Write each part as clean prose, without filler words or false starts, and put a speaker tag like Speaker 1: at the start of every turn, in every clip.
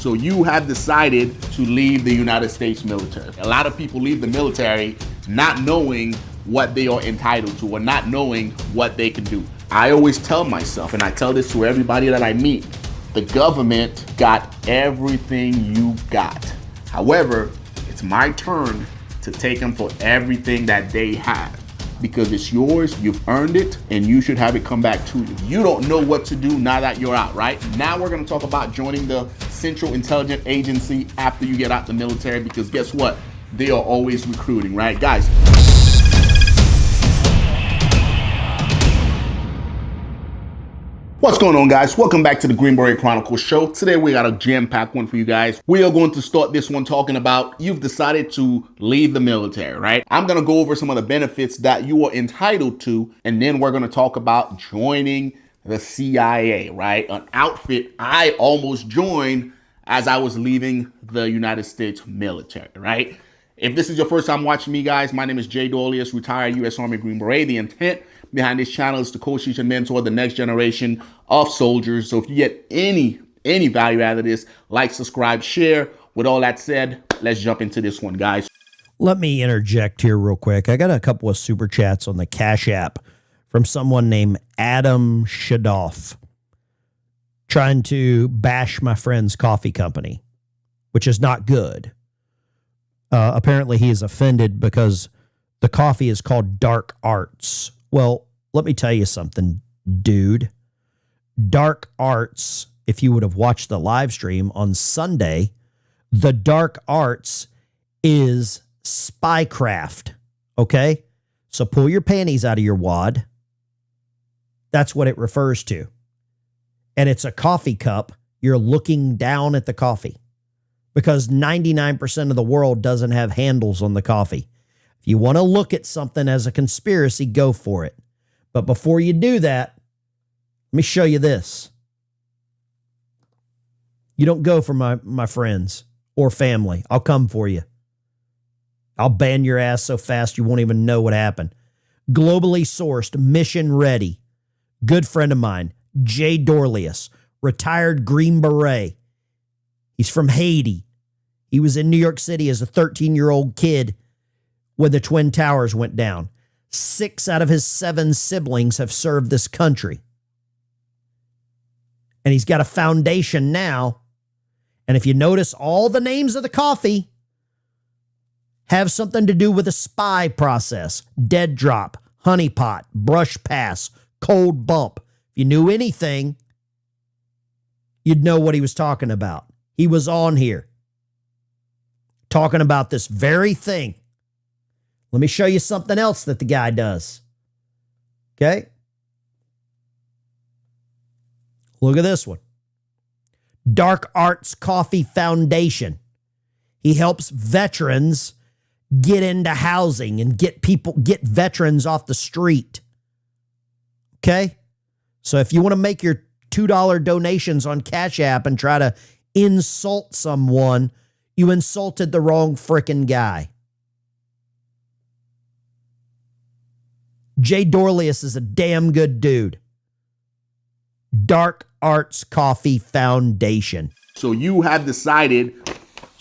Speaker 1: So you have decided to leave the United States military. A lot of people leave the military not knowing what they are entitled to or not knowing what they can do. I always tell myself, and I tell this to everybody that I meet, the government got everything you got. However, it's my turn to take them for everything that they have, because it's yours, you've earned it, and you should have it come back to you. You don't know what to do now that you're out, right? Now we're gonna talk about joining the Central Intelligence Agency after you get out the military, because guess what? They are always recruiting, right? Guys. What's going on, guys? Welcome back to the Green Beret Chronicles show. Today we got a jam-packed one for you guys. We are going to start this one talking about you've decided to leave the military, right? I'm going to go over some of the benefits that you are entitled to, and then we're going to talk about joining the CIA, right? An outfit I almost joined as I was leaving the United States military, right? If this is your first time watching me, guys, my name is Dorleus, retired U.S. Army Green Beret. The intent behind this channel is to coach, teach, and mentor the next generation of soldiers. So if you get any value out of this, like, subscribe, share. With all that said, let's jump into this one, guys.
Speaker 2: Let me interject here real quick. I got a couple of super chats on the Cash App from someone named Adam Shadoff trying to bash my friend's coffee company, which is not good. Apparently he is offended because the coffee is called Dark Arts. Well, let me tell you something, dude. Dark Arts, if you would have watched the live stream on Sunday, the Dark Arts is spycraft, okay? So pull your panties out of your wad. That's what it refers to. And it's a coffee cup. You're looking down at the coffee because 99% of the world doesn't have handles on the coffee. If you want to look at something as a conspiracy, go for it. But before you do that, let me show you this. You don't go for my friends or family. I'll come for you. I'll ban your ass so fast you won't even know what happened. Globally sourced, mission ready. Good friend of mine, Dorleus, retired Green Beret. He's from Haiti. He was in New York City as a 13-year-old kid when the Twin Towers went down. 6 out of his 7 siblings have served this country. And he's got a foundation now. And if you notice, all the names of the coffee have something to do with a spy process. Dead drop, honeypot, brush pass, cold bump. If you knew anything, you'd know what he was talking about. He was on here talking about this very thing. Let me show you something else that the guy does. Okay? Look at this one. Dark Arts Coffee Foundation. He helps veterans get into housing and get veterans off the street. Okay? So if you want to make your $2 donations on Cash App and try to insult someone, you insulted the wrong frickin' guy. Dorleus is a damn good dude. Dark Arts Coffee Foundation.
Speaker 1: So you have decided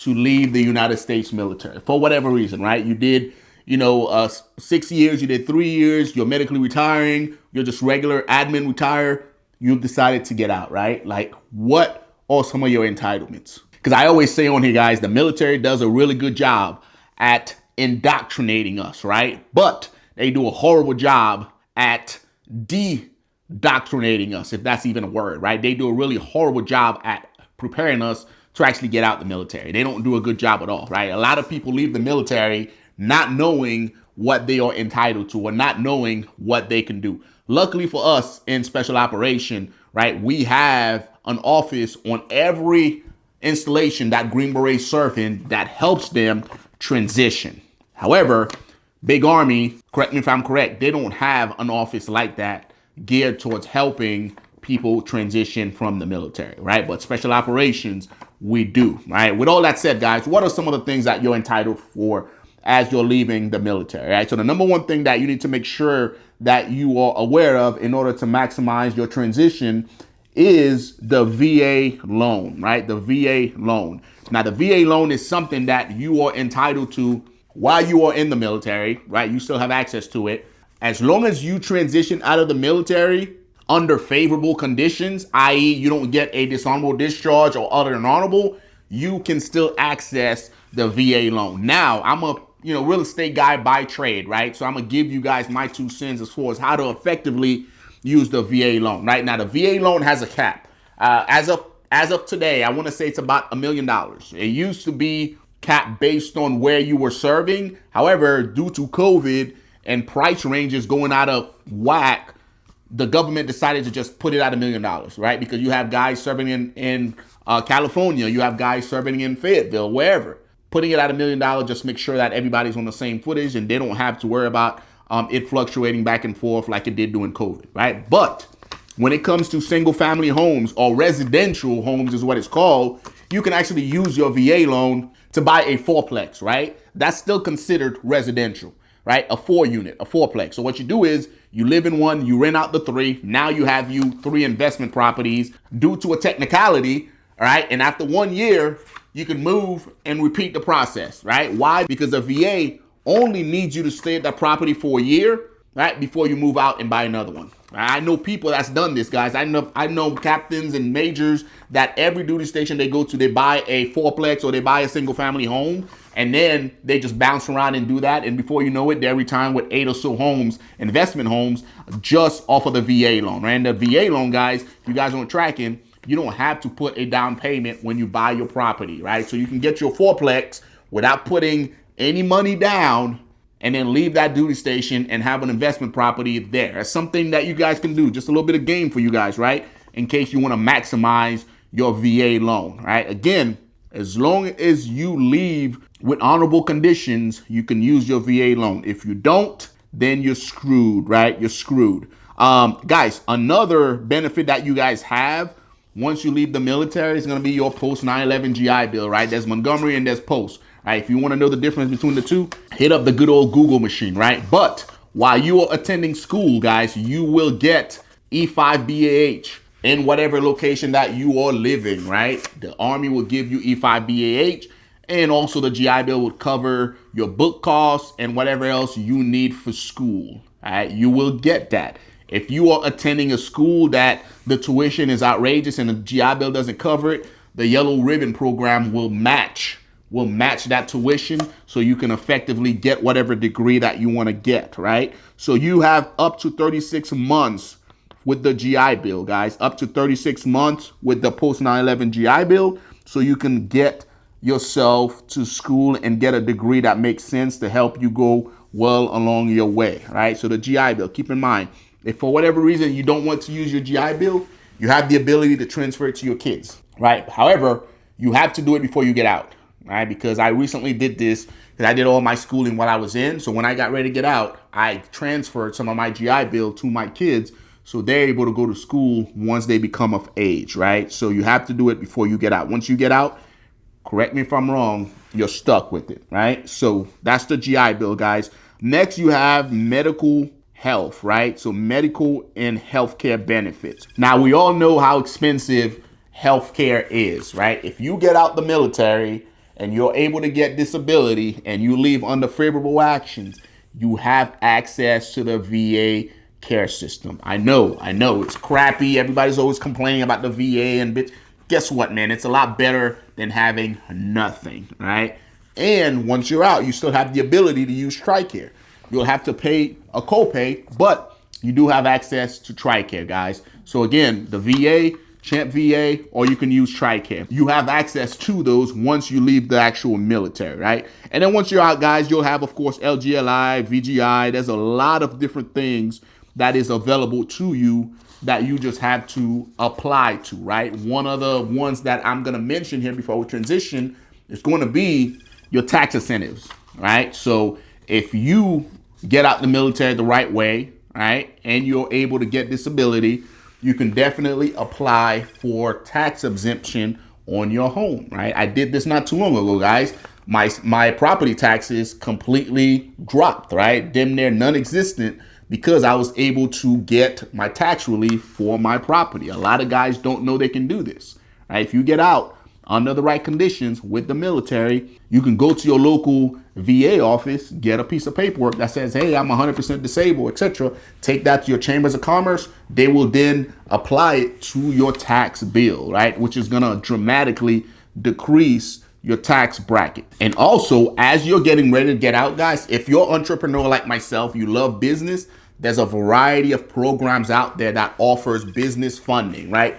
Speaker 1: to leave the United States military for whatever reason, right? You did, 6 years, you did 3 years, you're medically retiring, you're just regular admin retire. You've decided to get out, right? Like, what are some of your entitlements? Because I always say on here, guys, the military does a really good job at indoctrinating us, right? But they do a horrible job at de-doctrinating us, if that's even a word, right? They do a really horrible job at preparing us to actually get out the military. They don't do a good job at all, right? A lot of people leave the military not knowing what they are entitled to or not knowing what they can do. Luckily for us in special operation, right, we have an office on every installation that Green Berets serve in that helps them transition. However, Big Army, correct me if I'm correct, they don't have an office like that geared towards helping people transition from the military, right? But special operations, we do, right? With all that said, guys, what are some of the things that you're entitled for as you're leaving the military, right? So the number one thing that you need to make sure that you are aware of in order to maximize your transition is the VA loan, right? The VA loan. Now, the VA loan is something that you are entitled to while you are in the military, right? You still have access to it. As long as you transition out of the military under favorable conditions, i.e. you don't get a dishonorable discharge or other than honorable, you can still access the VA loan. Now, I'm a real estate guy by trade, right? So I'm gonna give you guys my 2 cents as far as how to effectively use the VA loan. Right now, the VA loan has a cap. As of today, I want to say it's about $1 million. It used to be capped based on where you were serving. However, due to COVID and price ranges going out of whack, the government decided to just put it at $1 million, right? Because you have guys serving in California, you have guys serving in Fayetteville, wherever. Putting it at $1 million just make sure that everybody's on the same footage and they don't have to worry about it fluctuating back and forth like it did during COVID, right? But when it comes to single family homes or residential homes is what it's called, you can actually use your VA loan to buy a fourplex, right? That's still considered residential, right? A 4-unit, a fourplex. So what you do is you live in one, you rent out the 3. Now you have 3 investment properties due to a technicality, all right? And after 1 year, you can move and repeat the process, right? Why? Because the VA only needs you to stay at that property for a year, right? Before you move out and buy another one. I know people that's done this, guys. I know captains and majors that every duty station they go to, they buy a fourplex or they buy a single family home, and then they just bounce around and do that. And before you know it, they're retiring with 8 or so homes, investment homes, just off of the VA loan, right? And the VA loan, guys, if you guys aren't tracking, you don't have to put a down payment when you buy your property, right? So you can get your fourplex without putting any money down and then leave that duty station and have an investment property there. That's something that you guys can do. Just a little bit of game for you guys, right? In case you want to maximize your VA loan, right? Again, as long as you leave with honorable conditions, you can use your VA loan. If you don't, then you're screwed, right? You're screwed. Guys, another benefit that you guys have once you leave the military is going to be your post 9/11 GI Bill, right? There's Montgomery and there's post, right? If you want to know the difference between the two, hit up the good old Google machine, right? But while you are attending school, guys, you will get E5BAH in whatever location that you are living, right? The Army will give you E5BAH, and also the GI Bill will cover your book costs and whatever else you need for school, all right? You will get that. If you are attending a school that the tuition is outrageous and the GI Bill doesn't cover it, the Yellow Ribbon program will match that tuition so you can effectively get whatever degree that you want to get, right? So you have up to 36 months with the GI Bill, guys, up to 36 months with the post 9/11 GI Bill so you can get yourself to school and get a degree that makes sense to help you go well along your way, right? So the GI Bill, keep in mind, if for whatever reason you don't want to use your GI Bill, you have the ability to transfer it to your kids, right? However, you have to do it before you get out, right? Because I recently did this because I did all my schooling while I was in. So when I got ready to get out, I transferred some of my GI Bill to my kids so they're able to go to school once they become of age, right? So you have to do it before you get out. Once you get out, correct me if I'm wrong, you're stuck with it, right? So that's the GI Bill, guys. Next, you have medical health, right? So medical and healthcare benefits. Now, we all know how expensive healthcare is, right? If you get out the military and you're able to get disability and you leave under favorable actions, you have access to the VA care system. I know it's crappy. Everybody's always complaining about the VA, and guess what, man? It's a lot better than having nothing, right? And once you're out, you still have the ability to use TRICARE. You'll have to pay a copay, but you do have access to TRICARE, guys. So again, the VA, Champ VA, or you can use TRICARE. You have access to those once you leave the actual military, right? And then once you're out, guys, you'll have, of course, LGLI, VGI. There's a lot of different things that is available to you that you just have to apply to, right? One of the ones that I'm going to mention here before we transition is going to be your tax incentives, right? So if you get out the military the right way, right, and you're able to get disability, you can definitely apply for tax exemption on your home, right? I did this not too long ago, guys. My property taxes completely dropped, right? Damn near non-existent because I was able to get my tax relief for my property. A lot of guys don't know they can do this, right? If you get out under the right conditions with the military, you can go to your local VA office, get a piece of paperwork that says, hey, I'm 100% disabled, etc. Take that to your chambers of commerce. They will then apply it to your tax bill, right? Which is going to dramatically decrease your tax bracket. And also, as you're getting ready to get out, guys, if you're an entrepreneur like myself, you love business, there's a variety of programs out there that offers business funding, right?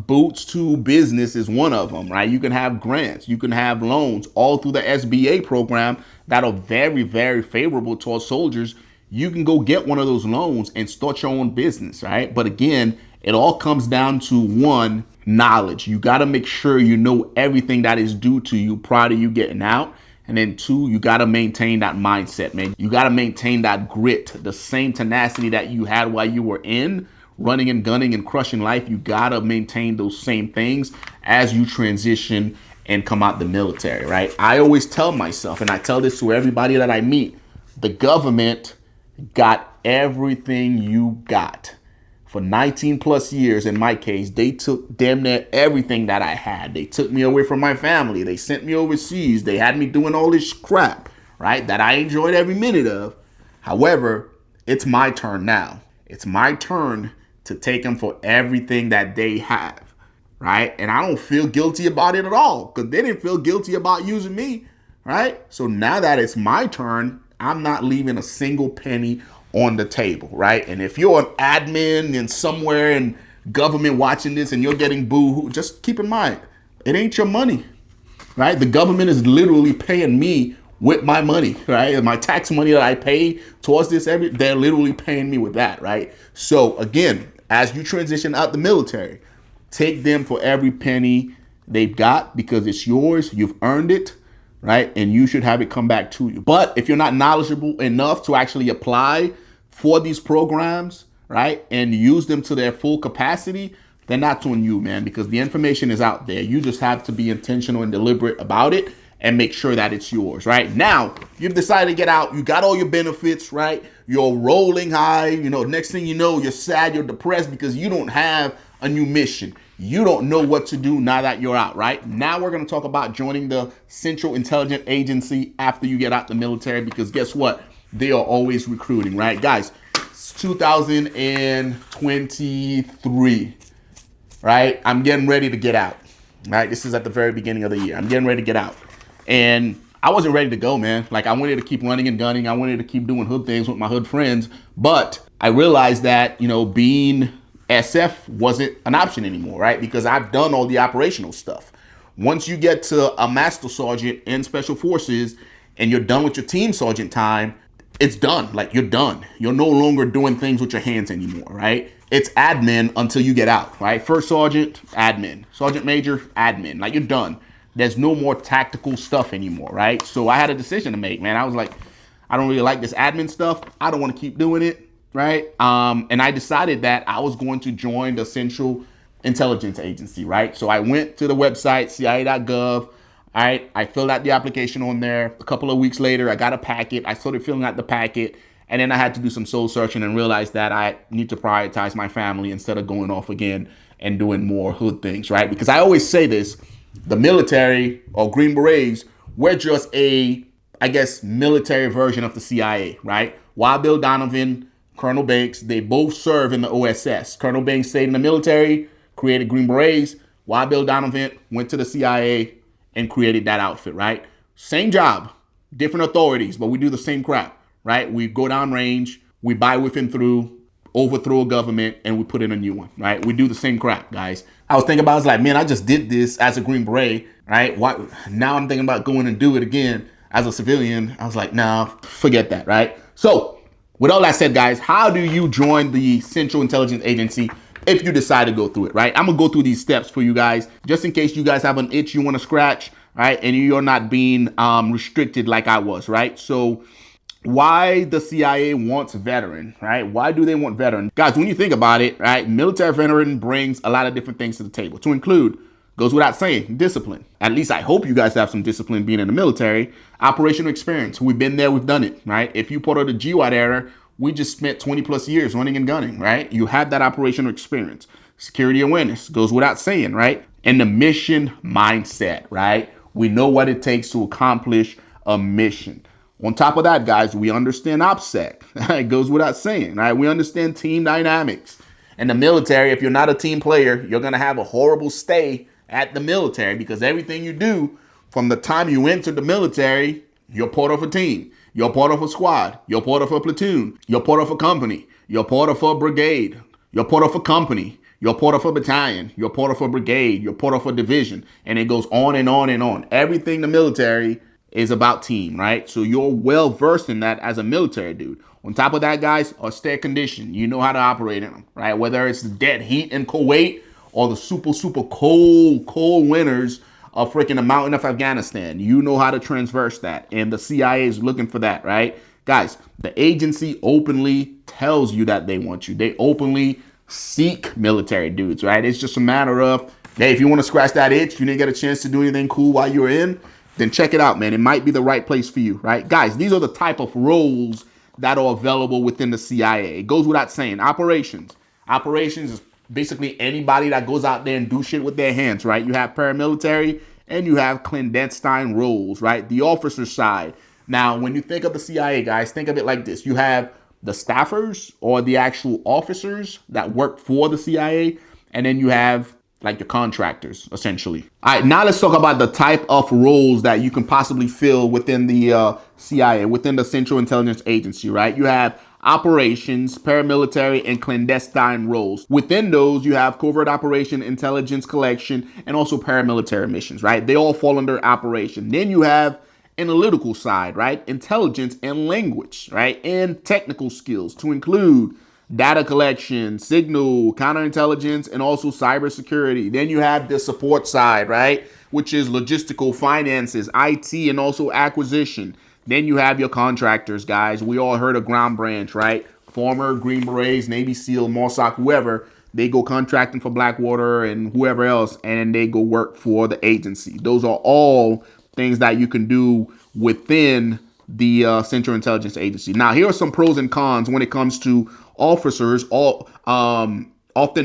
Speaker 1: Boots to Business is one of them, right? You can have grants, you can have loans all through the SBA program that are very, very favorable to our soldiers. You can go get one of those loans and start your own business, right? But again, it all comes down to one, knowledge. You got to make sure you know everything that is due to you prior to you getting out. And then two, you got to maintain that mindset, man. You got to maintain that grit, the same tenacity that you had while you were in running and gunning and crushing life. You got to maintain those same things as you transition and come out the military, right? I always tell myself, and I tell this to everybody that I meet, the government got everything you got. For 19 plus years, in my case, they took damn near everything that I had. They took me away from my family. They sent me overseas. They had me doing all this crap, right, that I enjoyed every minute of. However, it's my turn now. It's my turn to take them for everything that they have, right? And I don't feel guilty about it at all because they didn't feel guilty about using me, right? So now that it's my turn, I'm not leaving a single penny on the table, right? And if you're an admin and somewhere in government watching this and you're getting boo-hoo, just keep in mind, it ain't your money, right? The government is literally paying me with my money, right? And my tax money that I pay towards this, they're literally paying me with that, right? So again, as you transition out the military, take them for every penny they've got because it's yours, you've earned it, right? And you should have it come back to you. But if you're not knowledgeable enough to actually apply for these programs, right, and use them to their full capacity, then that's on you, man, because the information is out there. You just have to be intentional and deliberate about it and make sure that it's yours, right? Now, you've decided to get out. You got all your benefits, right? You're rolling high. You know, next thing you know, you're sad, you're depressed because you don't have a new mission. You don't know what to do now that you're out, right? Now we're going to talk about joining the Central Intelligence Agency after you get out the military because guess what? They are always recruiting, right? Guys, it's 2023, right? I'm getting ready to get out, right? This is at the very beginning of the year. I'm getting ready to get out. And I wasn't ready to go, man. Like I wanted to keep running and gunning. I wanted to keep doing hood things with my hood friends. But I realized that, you know, being SF wasn't an option anymore, right? Because I've done all the operational stuff. Once you get to a master sergeant in special forces and you're done with your team sergeant time, it's done. Like you're done. You're no longer doing things with your hands anymore, right? It's admin until you get out, right? First sergeant, admin. Sergeant major, admin. Like you're done. There's no more tactical stuff anymore, right? So I had a decision to make, man. I was like, I don't really like this admin stuff. I don't want to keep doing it, right? And I decided that I was going to join the Central Intelligence Agency, right? So I went to the website, cia.gov. All right, I filled out the application on there. A couple of weeks later, I got a packet. I started filling out the packet. And then I had to do some soul searching and realized that I need to prioritize my family instead of going off again and doing more hood things, right? Because I always say this, the military or Green Berets, we're just a, I guess, military version of the CIA, right? Wild Bill Donovan, Colonel Banks, they both serve in the OSS. Colonel Banks stayed in the military, created Green Berets. Wild Bill Donovan went to the CIA and created that outfit, right? Same job, different authorities, but we do the same crap, right? We go down range, we buy with and through, overthrow a government, and we put in a new one, right? We do the same crap, guys. I was thinking about, I was like, man, I just did this as a Green Beret, right? Why, now I'm thinking about going and do it again as a civilian. I was like, nah, forget that, right? So with all that said, guys, how do you join the Central Intelligence Agency if you decide to go through it, right? I'm gonna go through these steps for you guys, just in case you guys have an itch you wanna scratch, right? And you're not being restricted like I was, right? So why the CIA wants veteran, right? Why do they want veteran? Guys, when you think about it, right, military veteran brings a lot of different things to the table. To include, goes without saying, discipline. At least I hope you guys have some discipline being in the military. Operational experience. We've been there, we've done it, right? If you part of the GWAT era, We just spent 20 plus years running and gunning, right? You have that operational experience. Security awareness goes without saying, right? And the mission mindset, right? We know what it takes to accomplish a mission. On top of that, guys, we understand OPSEC. It goes without saying, right? We understand team dynamics. In the military, if you're not a team player, you're going to have a horrible stay at the military, because everything you do from the time you enter the military, you're part of a team. You're part of a squad. You're part of a platoon. You're part of a company. You're part of a brigade. You're part of a company. You're part of a battalion. You're part of a brigade. You're part of a division. And it goes on and on and on. Everything in the military is about team, right? So you're well versed in that as a military dude. On top of that, guys, austere condition. You know how to operate in them, right? Whether it's the dead heat in Kuwait or the super cold winters of freaking the mountain of Afghanistan. You know how to transverse that. And the CIA is looking for that, right? Guys, the agency openly tells you that they want you. They openly seek military dudes, right? It's just a matter of, hey, if you want to scratch that itch, you didn't get a chance to do anything cool while you were in, then check it out, man. It might be the right place for you, right? Guys, these are the type of roles that are available within the CIA. It goes without saying. Operations. Operations is basically anybody that goes out there and do shit with their hands, right? You have paramilitary and you have clandestine roles, right? The officer side. Now, when you think of the CIA, guys, think of it like this. You have the staffers or the actual officers that work for the CIA, and then you have like the contractors, essentially. All right, now let's talk about the type of roles that you can possibly fill within the CIA, within the Central Intelligence Agency, right? You have operations, paramilitary, and clandestine roles. Within those, you have covert operation, intelligence collection, and also paramilitary missions, right? They all fall under operation. Then you have analytical side, right? Intelligence and language, right? And technical skills to include data collection, signal, counterintelligence, and also cybersecurity. Then you have the support side, right? Which is logistical, finances, IT, and also acquisition. Then you have your contractors, guys. We all heard of Ground Branch, right? Former Green Berets, Navy SEAL, Mossack, whoever. They go contracting for Blackwater and whoever else, and they go work for the agency. Those are all things that you can do within the Central Intelligence Agency. Now, here are some pros and cons when it comes to officers, often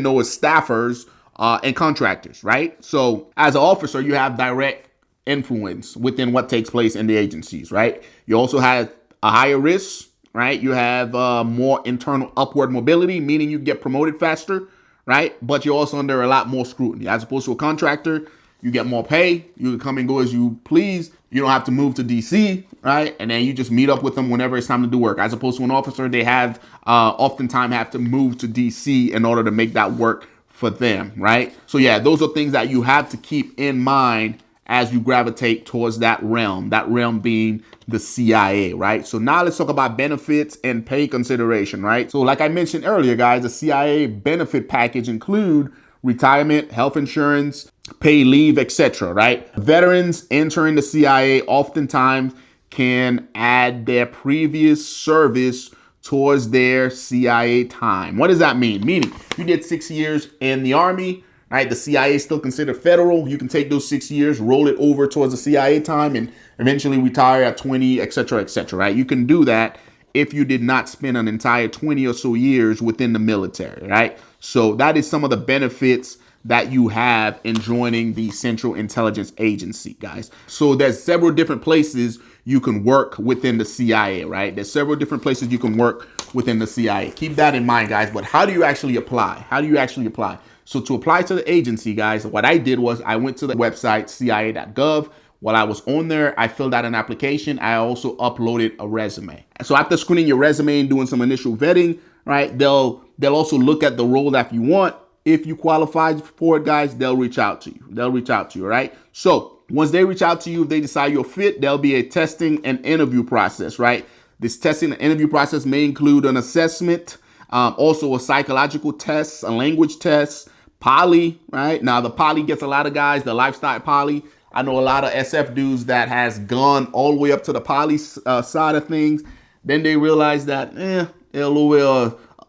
Speaker 1: known as staffers and contractors, right? So as an officer, you have direct influence within what takes place in the agencies, right? You also have a higher risk, right? You have more internal upward mobility, meaning you get promoted faster, right? But you're also under a lot more scrutiny. As opposed to a contractor, you get more pay. You can come and go as you please. You don't have to move to DC, right? And then you just meet up with them whenever it's time to do work. As opposed to an officer, they have oftentimes have to move to DC in order to make that work for them, right? So yeah, those are things that you have to keep in mind as you gravitate towards that realm being the CIA, right? So now let's talk about benefits and pay consideration, right? So like I mentioned earlier, guys, the CIA benefit package include retirement, health insurance, pay leave, etc., right? Veterans entering the CIA oftentimes can add their previous service towards their CIA time. What does that mean? Meaning you did 6 years in the Army, right? The CIA is still considered federal. You can take those 6 years, roll it over towards the CIA time, and eventually retire at 20, etc., right? You can do that if you did not spend an entire 20 or so years within the military, right? So that is some of the benefits that you have in joining the Central Intelligence Agency, guys. So there's several different places you can work within the CIA, right? There's several different places you can work within the CIA. Keep that in mind, guys. But how do you actually apply? So to apply to the agency, guys, what I did was I went to the website cia.gov. While I was on there, I filled out an application. I also uploaded a resume. So after screening your resume and doing some initial vetting, right, they'll also look at the role that you want. If you qualify for it, guys, they'll reach out to you. All right. So once they reach out to you, if they decide you're fit, there'll be a testing and interview process, right? This testing and interview process may include an assessment, also a psychological test, a language test, poly, right? Now the poly gets a lot of guys, the lifestyle poly. I know a lot of SF dudes that has gone all the way up to the poly side of things. Then they realize that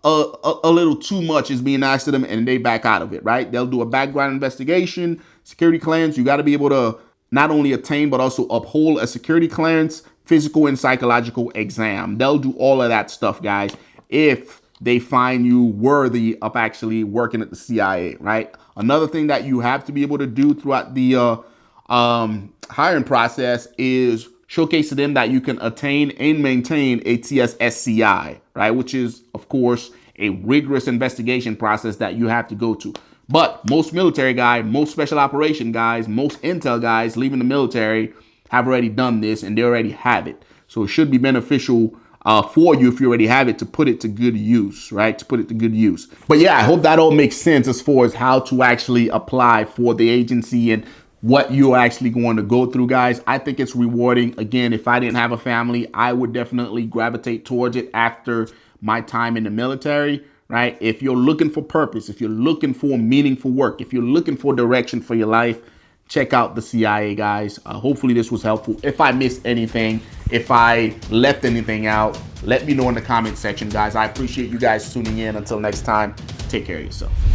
Speaker 1: a little too much is being asked of them, and they back out of it, right? They'll do a background investigation, security clearance. You got to be able to not only attain, but also uphold a security clearance, physical and psychological exam. They'll do all of that stuff, guys. if they find you worthy of actually working at the CIA, right? Another thing that you have to be able to do throughout the hiring process is showcase to them that you can attain and maintain a TSSCI, right? Which is, of course, a rigorous investigation process that you have to go to. But most military guys, most special operation guys, most intel guys leaving the military have already done this and they already have it. So it should be beneficial for you if you already have it to put it to good use, right? To put it to good use. But yeah, I hope that all makes sense as far as how to actually apply for the agency and what you're actually going to go through, guys. I think it's rewarding. Again, if I didn't have a family, I would definitely gravitate towards it after my time in the military, right? If you're looking for purpose, if you're looking for meaningful work, if you're looking for direction for your life, check out the CIA, guys. Hopefully this was helpful. If I missed anything, if I left anything out, let me know in the comment section, guys. I appreciate you guys tuning in. Until next time, take care of yourself.